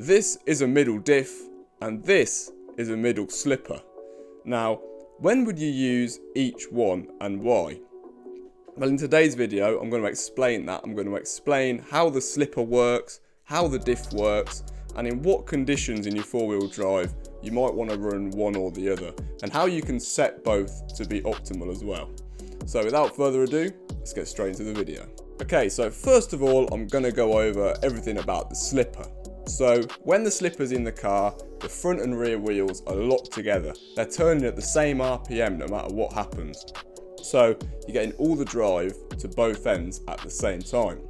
this is a middle diff and this is a middle slipper. Now, when would you use each one and why? Well, in today's video, I'm going to explain that. I'm going to explain how the slipper works, how the diff works, and in what conditions in your four-wheel drive you might want to run one or the other, and how you can set both to be optimal as well. So without further ado, let's get straight into the video. Okay, so first of all, I'm going to go over everything about the slipper. So when the slipper's in the car, the front and rear wheels are locked together. They're turning at the same RPM no matter what happens. So you're getting all the drive to both ends at the same time.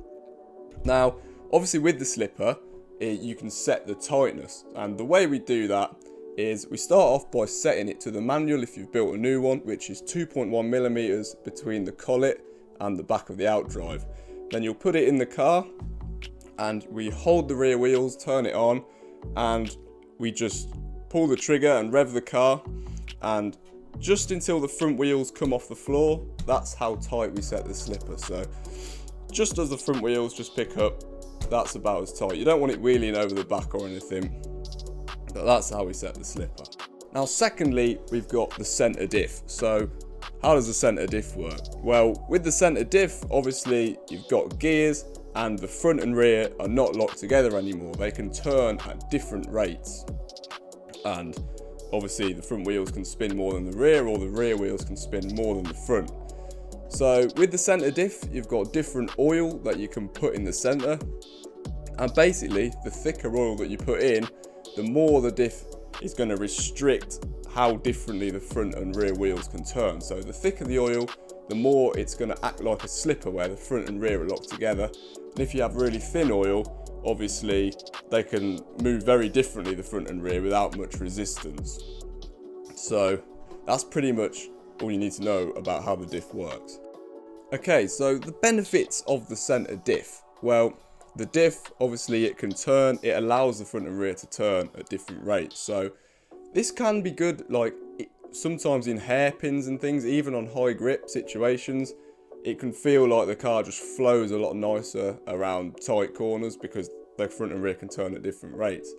Now, obviously with the slipper, you can set the tightness. And the way we do that is we start off by setting it to the manual if you've built a new one, which is 2.1 millimeters between the collet and the back of the outdrive. Then you'll put it in the car and we hold the rear wheels, turn it on, and we just pull the trigger and rev the car, and just until the front wheels come off the floor, that's how tight we set the slipper. So just as the front wheels just pick up, that's about as tight. You don't want it wheeling over the back or anything, but that's how we set the slipper. Now secondly, we've got the center diff. So how does the center diff work? Well, with the center diff, obviously you've got gears, and the front and rear are not locked together anymore. They can turn at different rates, and obviously the front wheels can spin more than the rear, or the rear wheels can spin more than the front. So with the center diff, you've got different oil that you can put in the center, and basically the thicker oil that you put in, the more the diff is going to restrict how differently the front and rear wheels can turn. So the thicker the oil, the more it's going to act like a slipper where the front and rear are locked together. And if you have really thin oil, obviously they can move very differently, the front and rear, without much resistance. So that's pretty much all you need to know about how the diff works. Okay, so the benefits of the center diff. Well, the diff, obviously it can turn, it allows the front and rear to turn at different rates. So this can be good, like sometimes in hairpins and things, even on high grip situations, it can feel like the car just flows a lot nicer around tight corners because the front and rear can turn at different rates.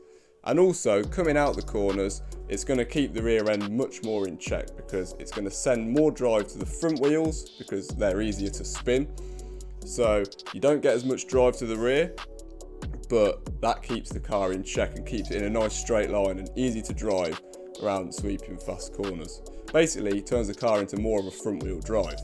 And also, coming out the corners, it's going to keep the rear end much more in check because it's going to send more drive to the front wheels because they're easier to spin. So you don't get as much drive to the rear, but that keeps the car in check and keeps it in a nice straight line and easy to drive around sweeping fast corners. Basically, it turns the car into more of a front wheel drive.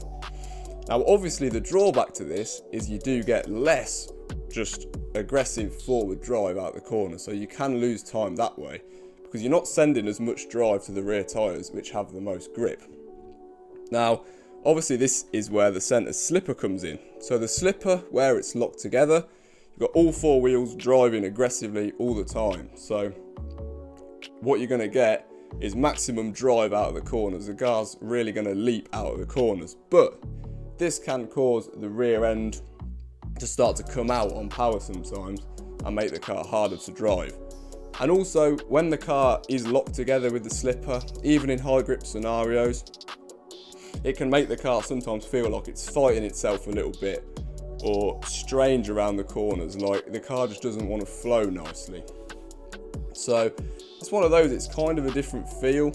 Now obviously the drawback to this is you do get less just aggressive forward drive out the corner, so you can lose time that way because you're not sending as much drive to the rear tyres, which have the most grip. Now obviously this is where the centre slipper comes in. So the slipper, where it's locked together, you've got all four wheels driving aggressively all the time. So what you're going to get is maximum drive out of the corners. The car's really going to leap out of the corners, but this can cause the rear end to start to come out on power sometimes and make the car harder to drive. And also, when the car is locked together with the slipper, even in high grip scenarios, it can make the car sometimes feel like it's fighting itself a little bit or strange around the corners, like the car just doesn't want to flow nicely. So it's one of those, it's kind of a different feel,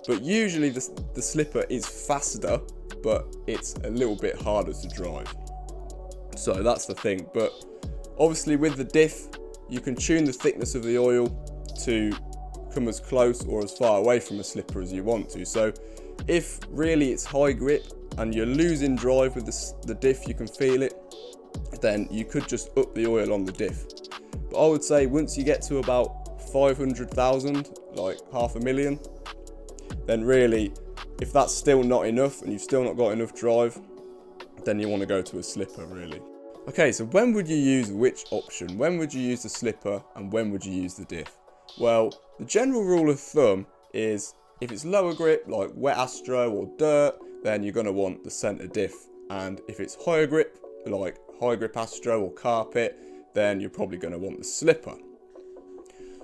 but usually the slipper is faster, but it's a little bit harder to drive. So that's the thing. But obviously with the diff, you can tune the thickness of the oil to come as close or as far away from a slipper as you want to. So if really it's high grip and you're losing drive with the diff, you can feel it, then you could just up the oil on the diff. But I would say once you get to about 500,000, like 500,000, then really, if that's still not enough and you've still not got enough drive, then you want to go to a slipper really. Okay, so when would you use which option? When would you use the slipper and when would you use the diff? Well, the general rule of thumb is if it's lower grip, like wet Astro or dirt, then you're going to want the center diff. And if it's higher grip, like high grip Astro or carpet, then you're probably going to want the slipper.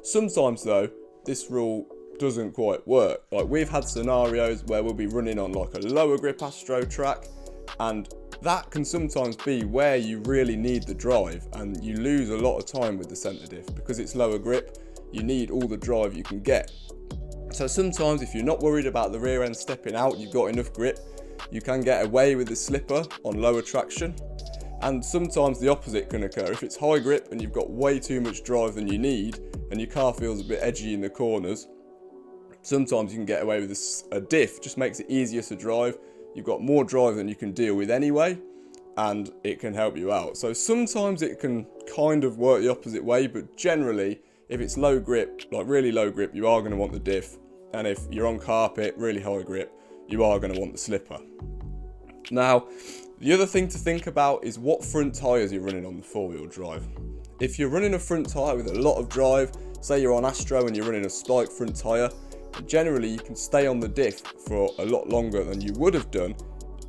Sometimes though, this rule doesn't quite work. Like we've had scenarios where we'll be running on like a lower grip Astro track and that can sometimes be where you really need the drive, and you lose a lot of time with the centre diff because it's lower grip. You need all the drive you can get. So sometimes if you're not worried about the rear end stepping out, you've got enough grip, you can get away with the slipper on lower traction. And sometimes the opposite can occur. If it's high grip and you've got way too much drive than you need and your car feels a bit edgy in the corners, sometimes you can get away with a diff. Just makes it easier to drive. You've got more drive than you can deal with anyway, and it can help you out. So sometimes it can kind of work the opposite way, but generally if it's low grip, like really low grip, you are going to want the diff. And if you're on carpet, really high grip, you are going to want the slipper. Now, the other thing to think about is what front tyres you're running on the four-wheel drive. If you're running a front tyre with a lot of drive, say you're on Astro and you're running a spike front tyre, generally you can stay on the diff for a lot longer than you would have done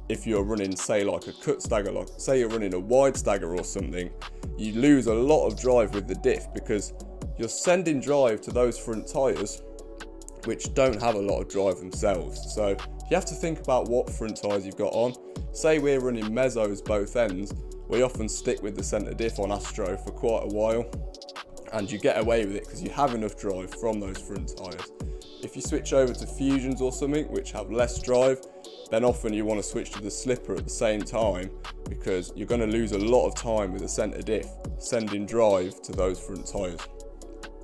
if you're running, say, like a cut stagger, like say you're running a wide stagger or something. You lose a lot of drive with the diff because you're sending drive to those front tyres which don't have a lot of drive themselves. So you have to think about what front tyres you've got on. Say we're running mezzos both ends, we often stick with the centre diff on Astro for quite a while, and you get away with it because you have enough drive from those front tyres. If you switch over to Fusions or something which have less drive, then often you want to switch to the slipper at the same time because you're going to lose a lot of time with the centre diff sending drive to those front tyres.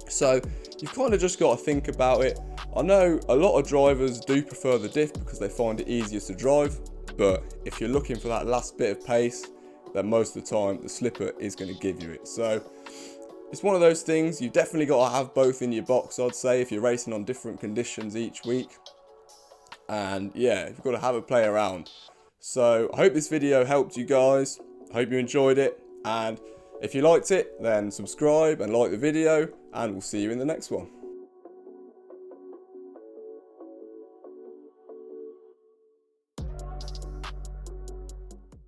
So you've kind of just got to think about it. I know a lot of drivers do prefer the diff because they find it easier to drive, but if you're looking for that last bit of pace, then most of the time the slipper is going to give you it. So it's one of those things, you've definitely got to have both in your box, I'd say, if you're racing on different conditions each week. And yeah, you've got to have a play around. So I hope this video helped you guys. I hope you enjoyed it. And if you liked it, then subscribe and like the video, and we'll see you in the next one.